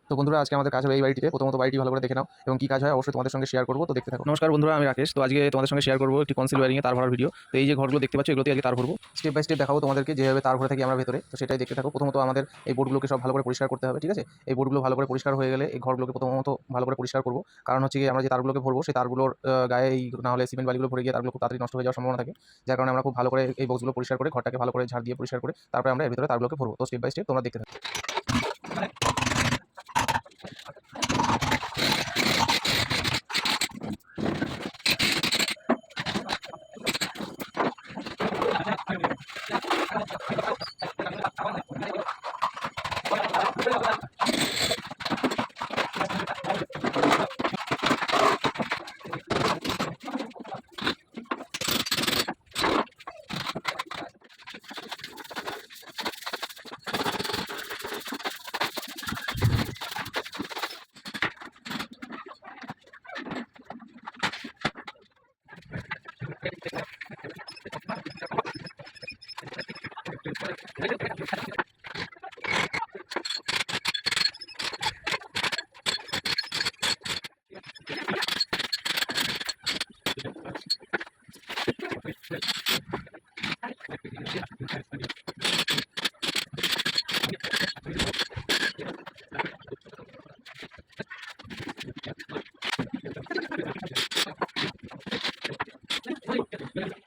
তো বন্ধুরা, আজকে আমাদের কাজ হবে এই বাড়িটিতে। প্রথমত বাড়িটি ভালো করে দেখে নাও এবং কি কাজ হয় অবশ্যই তোমাদের সঙ্গে শেয়ার করবো, তো দেখতে থাকো। নমস্কার বন্ধুরা, আমি রাকেশ। তো আজকে তোমাদের সঙ্গে শেয়ার করবো একটি কনসিল ওয়্যারিং এ তার ভরার ভিডিও। তো এই যে ঘরগুলো দেখতে পাচ্ছ, এগুলোতে আজকে তার ভরবো। স্টেপ বাই স্টেপ দেখাবো তোমাদেরকে যেভাবে তার ভরে থাকি আমরা ভেতরে, তো সেটাই দেখতে থাকো। প্রথমত আমাদের এই বোর্ডগুলোকে সব ভালো করে পরিষ্কার করতে হবে, ঠিক আছে? এই বোর্ডগুলো ভালো করে পরিষ্কার হয়ে গেলে এই ঘরগুলোকে প্রথমত ভালো করে পরিষ্কার করবো। কারণ হচ্ছে কি, আমরা যে তারগুলোকে ভরবো সেই তারগুলোর গায়ে এই না হলে সিমেন্ট বালিগুলো ভরে গিয়ে তারগুলো খুব তাড়াতাড়ি নষ্ট হয়ে যাওয়ার সম্ভাবনা থাকে। যার কারণে আমরা খুব ভালো করে এই বক্সগুলো পরিষ্কার করে ঘরটাকে ভালো করে ঝাড় দিয়ে পরিষ্কার করে তারপরে আমরা এর ভিতরে তারগুলোকে ভরবো। তো স্টেপ বাই স্টেপ তোমরা দেখতে থাকো।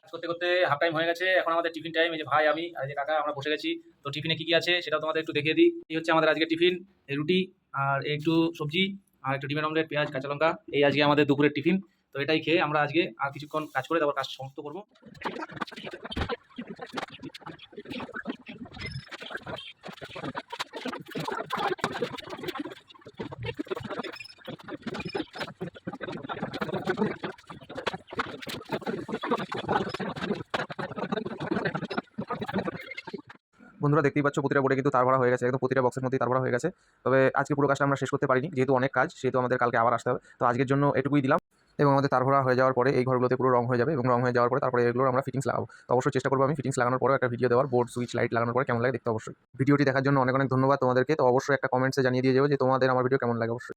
কাজ করতে করতে হাফ টাইম হয়ে গেছে। এখন আমাদের টিফিন টাইম। এই যে ভাই, আমি আর এই যে কাকা, আমরা বসে গেছি। তো টিফিনে কি কি আছে সেটাও তোমাদের একটু দেখিয়ে দিই। এই হচ্ছে আমাদের আজকে টিফিন। এই রুটি আর একটু সবজি আর একটু ডিমের অমলেট, পেঁয়াজ, কাঁচা লঙ্কা। এই আজকে আমাদের দুপুরের টিফিন। তো এটাই খেয়ে আমরা আজকে আর কিছুক্ষণ কাজ করে তারপর কাজ সমাপ্ত করবো। বন্ধুরা, দেখতেই পাচ্ছ প্রতিটা বোর্ডে কিন্তু তার ভরা হয়ে গেছে, একদম প্রতিটা বক্সের মধ্যেই তার ভরা হয়ে গেছে। তবে আজকে পুরো কাজটা আমরা শেষ করতে পারিনি, যেহেতু অনেক কাজ, সেহেতু আমাদের কালকে আবার আসতে হবে। তো আজকের জন্য এটুকুই দিলাম। এবং আমাদের তার ভরা হয়ে যাওয়ার পরে এই ঘরগুলোতে পুরো রং হয়ে যাবে এবং রং হয়ে যাওয়ার পরে তারপরে এগুলোর আমরা ফিটিংস লাগাবো। তো অবশ্যই চেষ্টা করবো আমি ফিটিংস লাগানোর পরে একটা ভিডিও দেওয়ার, বোর্ড সুইচ লাইট লাগানোর পরে কেমন লাগে দেখতে। অবশ্যই ভিডিওটি দেখার জন্য অনেক অনেক ধন্যবাদ তোমাদেরকে। তো অবশ্যই একটা কমেন্টসে জানিয়ে দিয়ে যাবো যে তোমাদের আমার ভিডিও কেমন লাগে অবশ্যই।